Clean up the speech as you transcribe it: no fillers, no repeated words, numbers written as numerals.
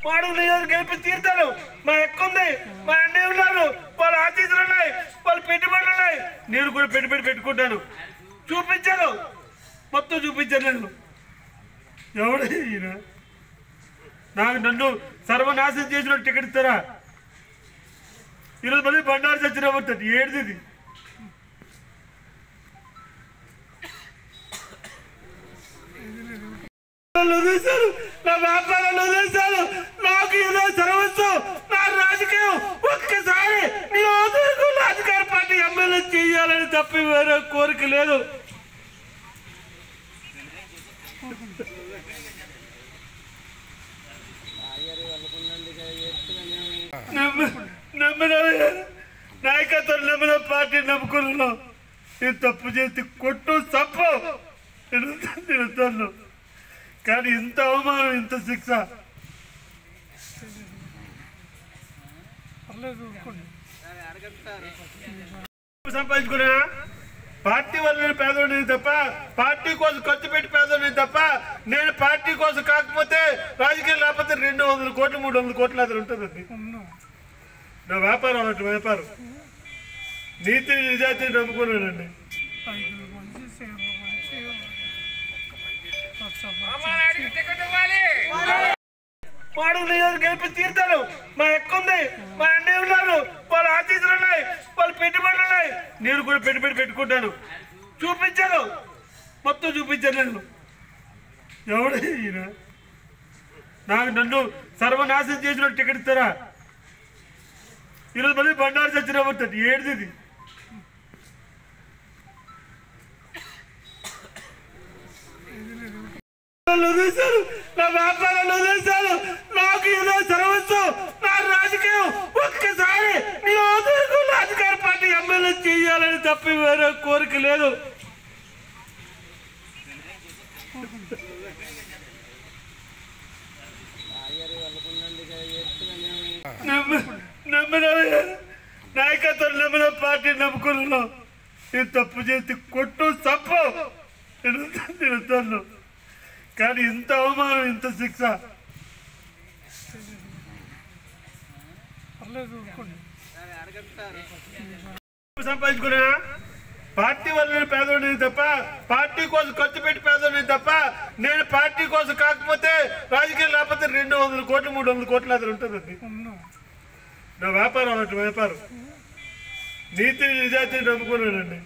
మాడు గెలిపి తీరుతాను. మా ఎక్క ఉంది, మా అన్నయ్య ఉన్నారు, వాళ్ళ ఆశీస్సులు ఉన్నాయి, వాళ్ళ పెట్టుబడులు ఉన్నాయి. నేను కూడా పెట్టుబడి పెట్టుకుంటాను. చూపించాను, మొత్తం చూపించాను. నేను ఎవడు ఈయన నన్ను సర్వనాశనం చేసిన టికెట్ ఇస్తారా? ఈరోజు మళ్ళీ బండారు చచ్చిన పడుతుంది. ఏడుది వదిలేశారు, నా వ్యాపారాలు వదిలేశారు. నాకు ఏదో సర్వస్వం, నా రాజకీయం. ఒక్కసారి నియోజకవర్గంలో అధికార పార్టీ ఎమ్మెల్యే చేయాలని తప్పి వేరే కోరిక లేదు. నమ్మిన నాయకత్వం, నమ్మిన పార్టీ నమ్ముకున్నాం. నేను తప్పు చేసి కొట్టు తప్పు నేను కానీ ఇంత అవమానం, ఇంత శిక్ష సంపాదించుకున్నా. పార్టీ వల్ల నేను పేదవాడిని తప్ప, పార్టీ కోసం ఖర్చు పెట్టి పేదవాడిని తప్ప, నేను పార్టీ కోసం కాకపోతే రాజకీయం లేకపోతే 200 కోట్లు 300 కోట్లు అది ఉంటుందండి. నా వ్యాపారం అలాంటి వ్యాపారం. నీతి నిజాయితీ నమ్ముకున్నానండి. మాడు గెలిపి తీరుతాను. మా ఎక్క ఉంది, మా అన్నయ్య ఉన్నారు, వాళ్ళ ఆశీస్సులు ఉన్నాయి, వాళ్ళ పెట్టుబడులు ఉన్నాయి. నేను కూడా పెట్టుబడి పెట్టుకుంటాను. చూపించాను, మొత్తం చూపించాను. నేను ఎవడు ఈయన నన్ను సర్వనాశనం చేసిన టికెట్ ఇస్తారా? ఈరోజు మళ్ళీ బండారు చచ్చిన పడుతుంది. ఏడుది వదిలేశారు, నా వ్యాపారాలు వదిలేశారు. నాకు ఏదో సర్వస్వం, నా రాజకీయం. ఒక్కసారి నియోజకవర్గంలో అధికార పార్టీ ఎమ్మెల్యే చేయాలని తప్పి వేరే కోరిక లేదు. నమ్మిన నాయకత్వం, నమ్మిన పార్టీ నమ్ముకున్నాం. నేను తప్పు చేసి కొట్టు తప్పు నేను కానీ ఇంత అవమానం, ఇంత శిక్ష సంపాదించుకున్నా. పార్టీ వల్ల నేను పేదవాడిని తప్ప, పార్టీ కోసం ఖర్చు పెట్టి పేదవాడిని తప్ప, నేను పార్టీ కోసం కాకపోతే రాజకీయం లేకపోతే 200 కోట్లు 300 కోట్లు అది ఉంటుందండి. నా వ్యాపారం అలాంటి వ్యాపారం. నీతి నిజాయితీ నమ్ముకున్నానండి.